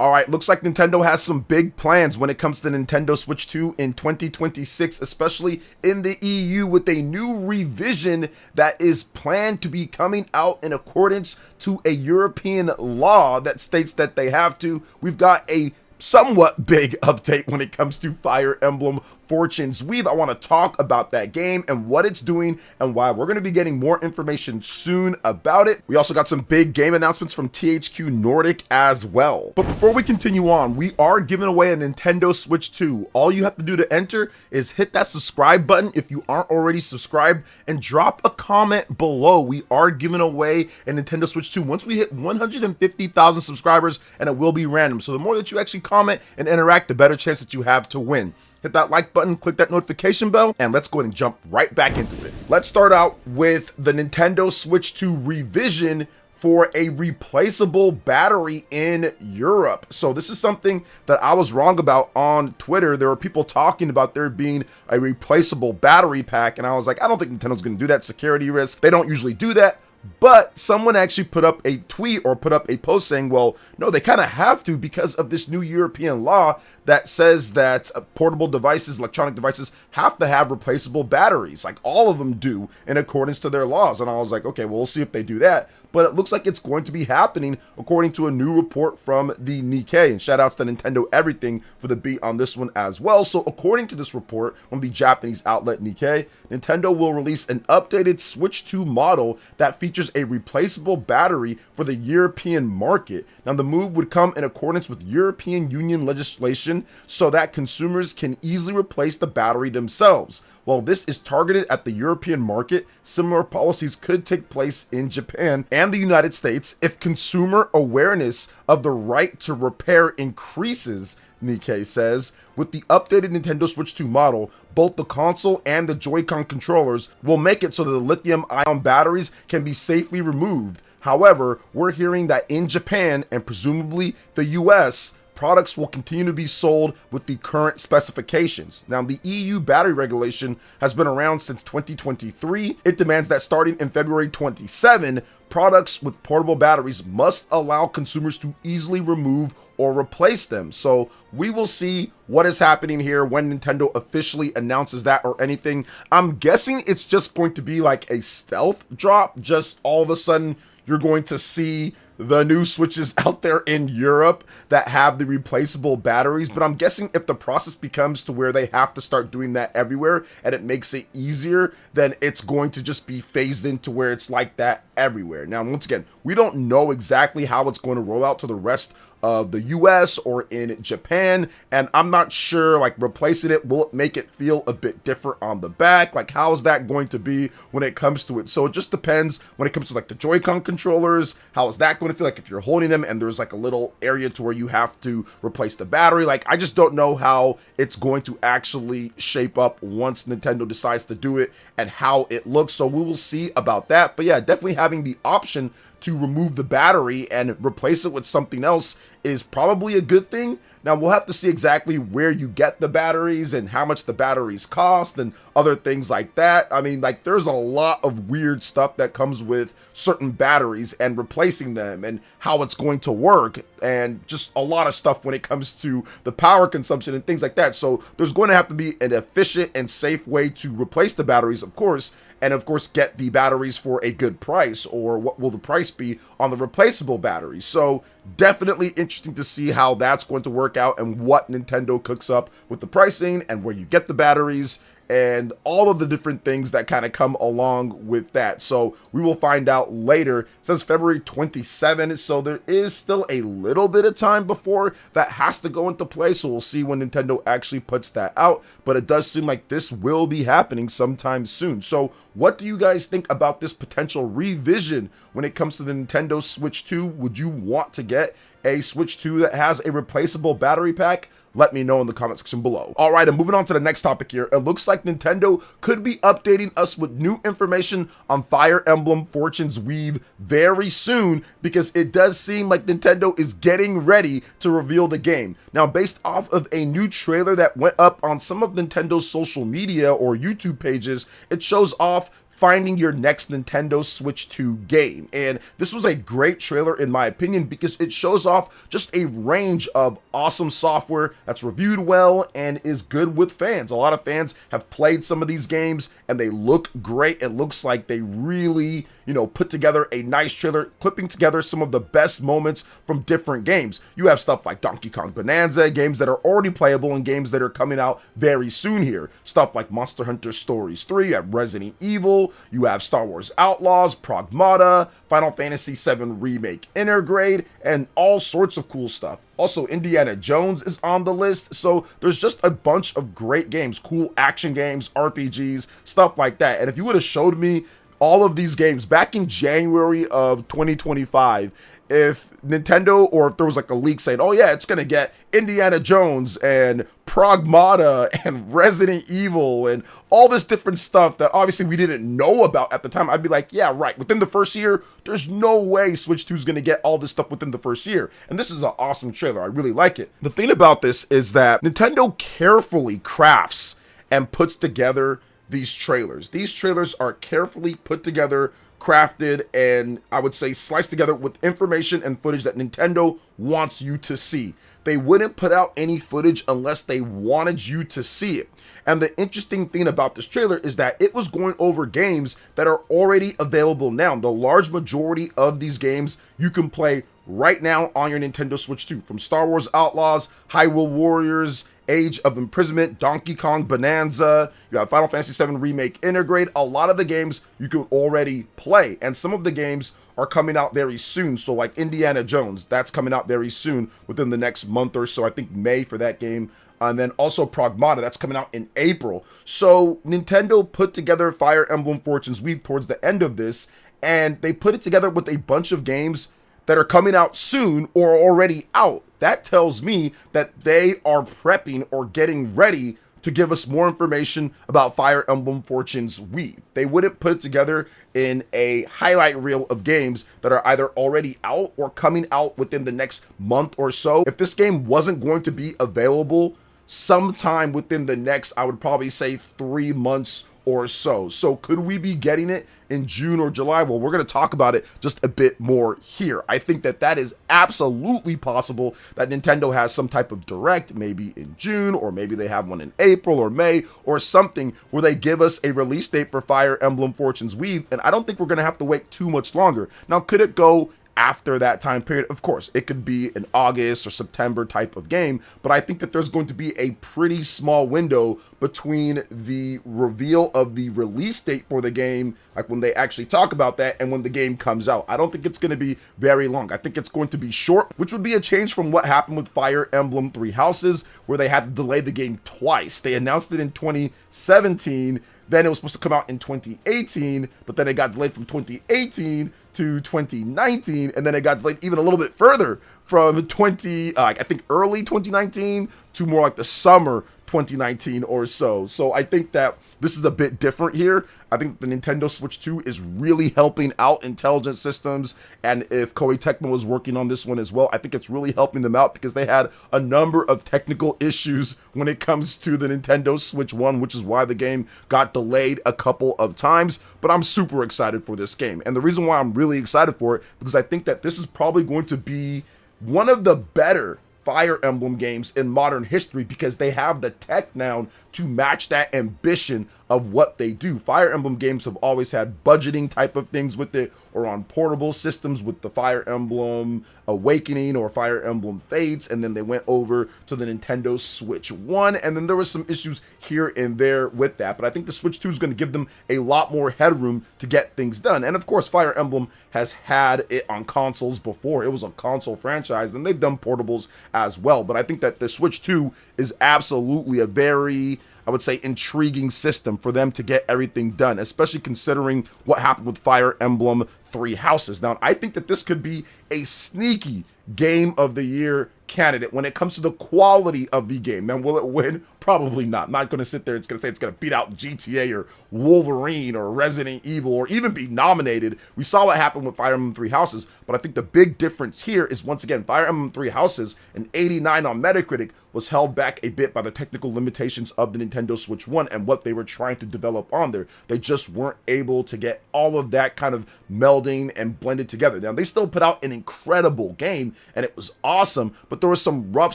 All right, looks like Nintendo has some big plans when it comes to Nintendo Switch 2 in 2026, especially in the EU, with a new revision that is planned to be coming out in accordance to a European law that states that they have to. We've got a somewhat big update when it comes to Fire Emblem Fortune's Weave. I want to talk about that game and what it's doing and why. We're going to be getting more information soon about it. We also got some big game announcements from THQ Nordic as well. But before we continue on, we are giving away a Nintendo Switch 2. All you have to do to enter is hit that subscribe button if you aren't already subscribed, and drop a comment below. We are giving away a Nintendo Switch 2 once we hit 150,000 subscribers, and it will be random. So the more that you actually comment and interact, the better chance that you have to win. Hit that like button, click that notification bell, and let's go ahead and jump right back into it. Let's start out with the Nintendo Switch 2 revision for a replaceable battery in Europe. So this is something that I was wrong about on Twitter. There were people talking about there being a replaceable battery pack, and I was like, I don't think Nintendo's gonna do that. Security risk. They don't usually do that. But someone actually put up a tweet or put up a post saying, well, no, they kind of have to because of this new European law that says that portable devices, electronic devices, have to have replaceable batteries. Like all of them do in accordance to their laws. And I was like, okay, well, we'll see if they do that. But it looks like it's going to be happening according to a new report from the Nikkei. And shout outs to Nintendo Everything for the beat on this one as well. So according to this report from the Japanese outlet Nikkei, Nintendo will release an updated Switch 2 model that features a replaceable battery for the European market. Now the move would come in accordance with European Union legislation so that consumers can easily replace the battery themselves. While this is targeted at the European market, similar policies could take place in Japan and the United States if consumer awareness of the right to repair increases, Nikkei says. With the updated Nintendo Switch 2 model, both the console and the Joy-Con controllers will make it so that the lithium-ion batteries can be safely removed. However, we're hearing that in Japan and presumably the US, products will continue to be sold with the current specifications. Now, the EU battery regulation has been around since 2023. It demands that starting in February 27, products with portable batteries must allow consumers to easily remove or replace them. So we will see what is happening here when Nintendo officially announces that or anything. I'm guessing it's just going to be like a stealth drop. Just all of a sudden, you're going to see the new Switches out there in Europe that have the replaceable batteries. But I'm guessing if the process becomes to where they have to start doing that everywhere and it makes it easier, then it's going to just be phased into where it's like that everywhere. Now, once again, we don't know exactly how it's going to roll out to the rest of the US or in Japan, and I'm not sure, like, replacing it, will it make it feel a bit different on the back? Like, how is that going to be when it comes to it? So it just depends when it comes to like the Joy-Con controllers. How is that going to feel like if you're holding them and there's like a little area to where you have to replace the battery? Like, I just don't know how it's going to actually shape up once Nintendo decides to do it and how it looks. So we will see about that. But yeah, definitely having the option to remove the battery and replace it with something else is probably a good thing. Now, we'll have to see exactly where you get the batteries and how much the batteries cost and other things like that. I mean, like, there's a lot of weird stuff that comes with certain batteries and replacing them and how it's going to work, and just a lot of stuff when it comes to the power consumption and things like that. So there's going to have to be an efficient and safe way to replace the batteries, of course, and of course get the batteries for a good price, or what will the price be on the replaceable batteries. So definitely interesting to see how that's going to work out and what Nintendo cooks up with the pricing and where you get the batteries and all of the different things that kind of come along with that. So we will find out later. It says February 27, so there is still a little bit of time before that has to go into play. So we'll see when Nintendo actually puts that out, but it does seem like this will be happening sometime soon. So what do you guys think about this potential revision when it comes to the Nintendo Switch 2? Would you want to get a Switch 2 that has a replaceable battery pack? Let me know in the comment section below. All right, and moving on to the next topic here. It looks like Nintendo could be updating us with new information on Fire Emblem Fortune's Weave very soon, because it does seem like Nintendo is getting ready to reveal the game. Now, based off of a new trailer that went up on some of Nintendo's social media or YouTube pages, it shows off finding your next Nintendo Switch 2 game. And this was a great trailer in my opinion because it shows off just a range of awesome software that's reviewed well and is good with fans. A lot of fans have played some of these games and they look great. It looks like they really, put together a nice trailer, clipping together some of the best moments from different games. You have stuff like Donkey Kong Bonanza, games that are already playable and games that are coming out very soon here. Stuff like Monster Hunter Stories 3, you have Resident Evil, you have Star Wars Outlaws, Pragmata, Final Fantasy VII Remake Intergrade, and all sorts of cool stuff. Also, Indiana Jones is on the list, so there's just a bunch of great games, cool action games, RPGs, stuff like that. And if you would have showed me all of these games back in January of 2025, if Nintendo, or if there was like a leak saying, oh yeah, it's gonna get Indiana Jones and Pragmata and Resident Evil and all this different stuff that obviously we didn't know about at the time, I'd be like, yeah, right, within the first year, there's no way Switch 2 is gonna get all this stuff within the first year. And this is an awesome trailer, I really like it. The thing about this is that Nintendo carefully crafts and puts together these trailers. These trailers are carefully put together, crafted, and I would say sliced together with information and footage that Nintendo wants you to see. They wouldn't put out any footage unless they wanted you to see it. And the interesting thing about this trailer is that it was going over games that are already available now. The large majority of these games you can play right now on your Nintendo Switch 2, from Star Wars Outlaws, Hyrule Warriors, Age of Imprisonment, Donkey Kong Bonanza, you have Final Fantasy VII Remake Intergrade. A lot of the games you can already play, and some of the games are coming out very soon. So like Indiana Jones, that's coming out very soon within the next month or so. I think May for that game. And then also Pragmata, that's coming out in April. So Nintendo put together Fire Emblem Fortune's Weave towards the end of this, and they put it together with a bunch of games that are coming out soon or already out. That tells me that they are prepping or getting ready to give us more information about Fire Emblem Fortune's Weave. They wouldn't put it together in a highlight reel of games that are either already out or coming out within the next month or so. If this game wasn't going to be available sometime within the next, I would probably say 3 months or so. So could we be getting it in June or July? Well, we're going to talk about it just a bit more here. I think that that is absolutely possible, that Nintendo has some type of direct, maybe in June, or maybe they have one in April or May or something, where they give us a release date for Fire Emblem Fortune's Weave. And I don't think we're going to have to wait too much longer. Now, could it go after that time period? Of course, it could be an August or September type of game, but I think that there's going to be a pretty small window between the reveal of the release date for the game, like when they actually talk about that, and when the game comes out. I don't think it's going to be very long. I think it's going to be short, which would be a change from what happened with Fire Emblem Three Houses, where they had to delay the game twice. They announced it in 2017, then it was supposed to come out in 2018, but then it got delayed from 2018 to 2019, and then it got delayed even a little bit further from I think early 2019 to more like the summer 2019 or so. So I think that this is a bit different here. I think the Nintendo Switch 2 is really helping out Intelligent Systems, and if Koei Tecmo is working on this one as well, I think it's really helping them out because they had a number of technical issues when it comes to the Nintendo Switch 1, which is why the game got delayed a couple of times. But I'm super excited for this game, and the reason why I'm really excited for it, because I think that this is probably going to be one of the better Fire Emblem games in modern history, because they have the tech now to match that ambition of what they do. Fire Emblem games have always had budgeting type of things with it, or on portable systems with the Fire Emblem Awakening or Fire Emblem Fates, and then they went over to the Nintendo Switch 1, and then there was some issues here and there with that. But I think the Switch 2 is going to give them a lot more headroom to get things done. And of course, Fire Emblem has had it on consoles before. It was a console franchise, and they've done portables as well. But I think that the Switch 2 is absolutely a very, I would say, intriguing system for them to get everything done, especially considering what happened with Fire Emblem Three Houses. Now, I think that this could be a sneaky Game of the Year candidate when it comes to the quality of the game. Now, will it win? Probably not. I'm not going to sit there and say it's going to beat out GTA or Wolverine or Resident Evil or even be nominated. We saw what happened with Fire Emblem Three Houses, but I think the big difference here is, once again, Fire Emblem Three Houses, an 89 on Metacritic, was held back a bit by the technical limitations of the Nintendo Switch 1 and what they were trying to develop on there. They just weren't able to get all of that kind of melding and blended together. Now, they still put out an incredible game, and it was awesome, but there were some rough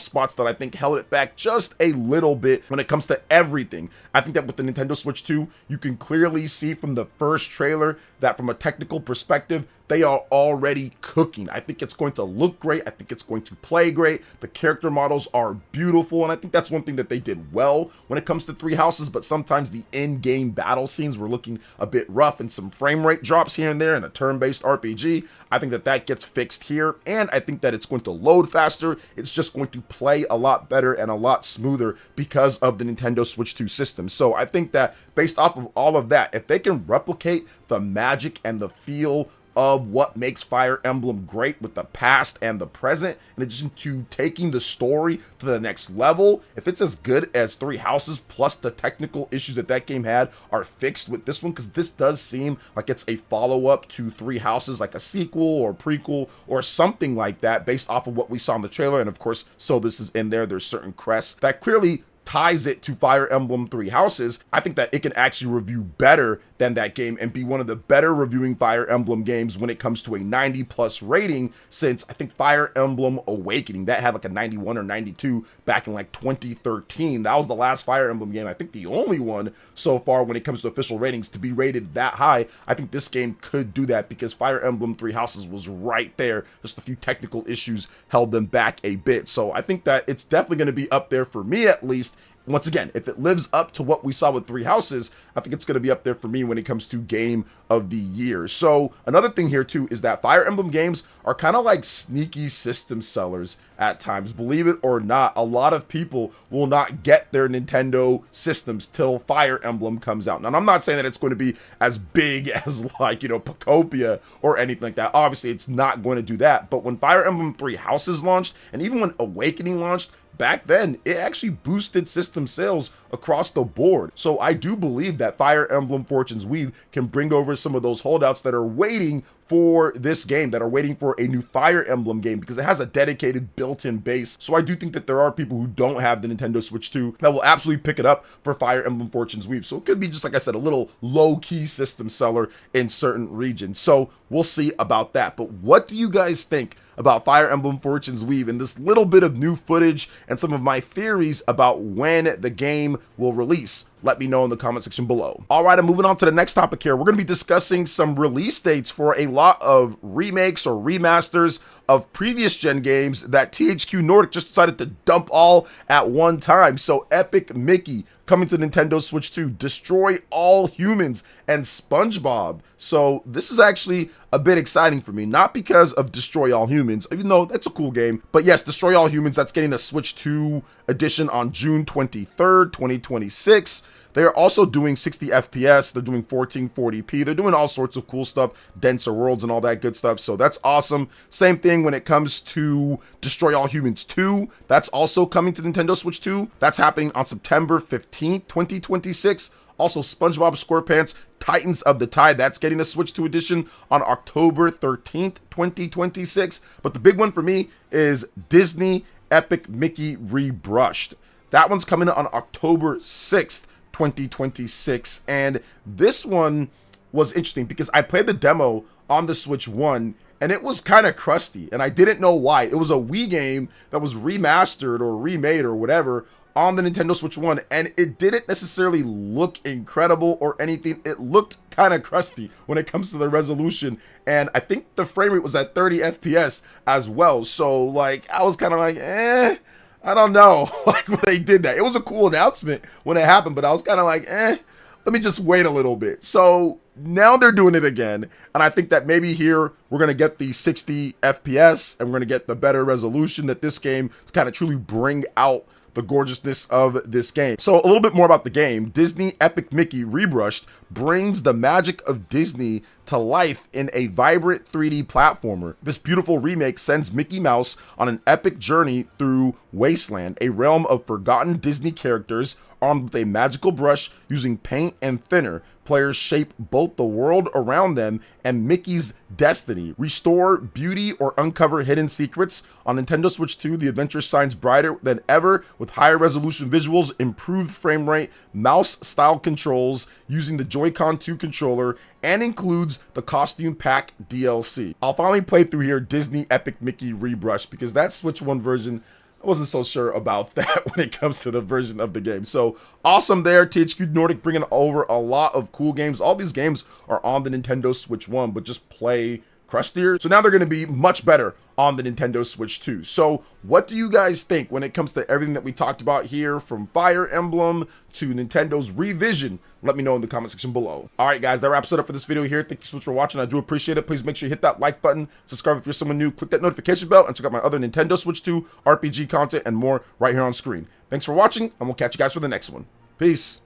spots that I think held it back just a little bit when it comes to everything. I think that with the Nintendo Switch 2, you can clearly see from the first trailer that from a technical perspective, they are already cooking. I think it's going to look great. I think it's going to play great. The character models are beautiful, and I think that's one thing that they did well when it comes to Three Houses, but sometimes the in-game battle scenes were looking a bit rough and some frame rate drops here and there in a turn-based RPG. I think that that gets fixed here, and I think that it's going to load faster. It's just going to play a lot better and a lot smoother because of the Nintendo Switch 2 system. So I think that based off of all of that, if they can replicate the magic and the feel of what makes Fire Emblem great with the past and the present, in addition to taking the story to the next level, if it's as good as Three Houses, plus the technical issues that that game had are fixed with this one, because this does seem like it's a follow-up to Three Houses, like a sequel or prequel or something like that, based off of what we saw in the trailer. And of course, so this is in there, there's certain crests that clearly ties it to Fire Emblem Three Houses. I think that it can actually review better than that game and be one of the better reviewing Fire Emblem games when it comes to a 90+ rating, since I think Fire Emblem Awakening, that had like a 91 or 92 back in like 2013. That was the last Fire Emblem game, I think the only one so far when it comes to official ratings to be rated that high. I think this game could do that because Fire Emblem Three Houses was right there. Just a few technical issues held them back a bit. So I think that it's definitely going to be up there for me, at least. Once again, if it lives up to what we saw with Three Houses, I think it's going to be up there for me when it comes to Game of the Year. So another thing here too is that Fire Emblem games are kind of like sneaky system sellers at times. Believe it or not, a lot of people will not get their Nintendo systems till Fire Emblem comes out. Now, I'm not saying that it's going to be as big as like, Pocopia or anything like that. Obviously, it's not going to do that. But when Fire Emblem Three Houses launched, and even when Awakening launched, back then, it actually boosted system sales across the board. So I do believe that Fire Emblem Fortune's Weave can bring over some of those holdouts that are waiting for this game, that are waiting for a new Fire Emblem game, because it has a dedicated built-in base. So I do think that there are people who don't have the Nintendo Switch 2 that will absolutely pick it up for Fire Emblem Fortune's Weave. So it could be, just like I said, a little low-key system seller in certain regions. So we'll see about that. But what do you guys think about Fire Emblem Fortune's Weave and this little bit of new footage and some of my theories about when the game will release? Let me know in the comment section below. All right, I'm moving on to the next topic here. We're going to be discussing some release dates for a lot of remakes or remasters of previous gen games that THQ Nordic just decided to dump all at one time. So Epic Mickey coming to Nintendo Switch 2, Destroy All Humans, and SpongeBob. So this is actually a bit exciting for me, not because of Destroy All Humans, even though that's a cool game, but yes, Destroy All Humans, that's getting a Switch 2 edition on June 23rd, 2026. They are also doing 60 FPS, they're doing 1440p, they're doing all sorts of cool stuff, denser worlds and all that good stuff, so that's awesome. Same thing when it comes to Destroy All Humans 2, that's also coming to Nintendo Switch 2. That's happening on September 15th, 2026. Also, SpongeBob SquarePants Titans of the Tide, that's getting a Switch 2 edition on October 13th, 2026. But the big one for me is Disney Epic Mickey Rebrushed. That one's coming on October 6th, 2026, and this one was interesting because I played the demo on the Switch 1 and it was kind of crusty and I didn't know why. It was a Wii game that was remastered or remade or whatever on the Nintendo Switch 1, and it didn't necessarily look incredible or anything. It looked kind of crusty when it comes to the resolution, and I think the frame rate was at 30 FPS as well. So like I was kind of like, I don't know, like when they did that. It was a cool announcement when it happened, but I was kind of like, let me just wait a little bit. So now they're doing it again, and I think that maybe here we're going to get the 60 FPS, and we're going to get the better resolution that this game kind of truly bring out the gorgeousness of this game. So a little bit more about the game. Disney Epic Mickey Rebrushed brings the magic of Disney to life in a vibrant 3D platformer. This beautiful remake sends Mickey Mouse on an epic journey through Wasteland, a realm of forgotten Disney characters. Armed with a magical brush using paint and thinner, players shape both the world around them and Mickey's destiny. Restore beauty or uncover hidden secrets. On Nintendo Switch 2, the adventure shines brighter than ever with higher resolution visuals, improved frame rate, mouse-style controls using the Joy-Con 2 controller, and includes the Costume Pack DLC. I'll finally play through here Disney Epic Mickey Rebrush because that Switch 1 version, I wasn't so sure about that when it comes to the version of the game. So awesome there, THQ Nordic bringing over a lot of cool games. All these games are on the Nintendo Switch 1, but just play crustier. So now they're going to be much better on the Nintendo Switch 2. So what do you guys think when it comes to everything that we talked about here, from Fire Emblem to Nintendo's revision? Let me know in the comment section below. All right, guys, that wraps it up for this video here. Thank you so much for watching. I do appreciate it. Please make sure you hit that like button, subscribe if you're someone new, click that notification bell, and check out my other Nintendo Switch 2 RPG content and more right here on screen. Thanks for watching, and we'll catch you guys for the next one. Peace.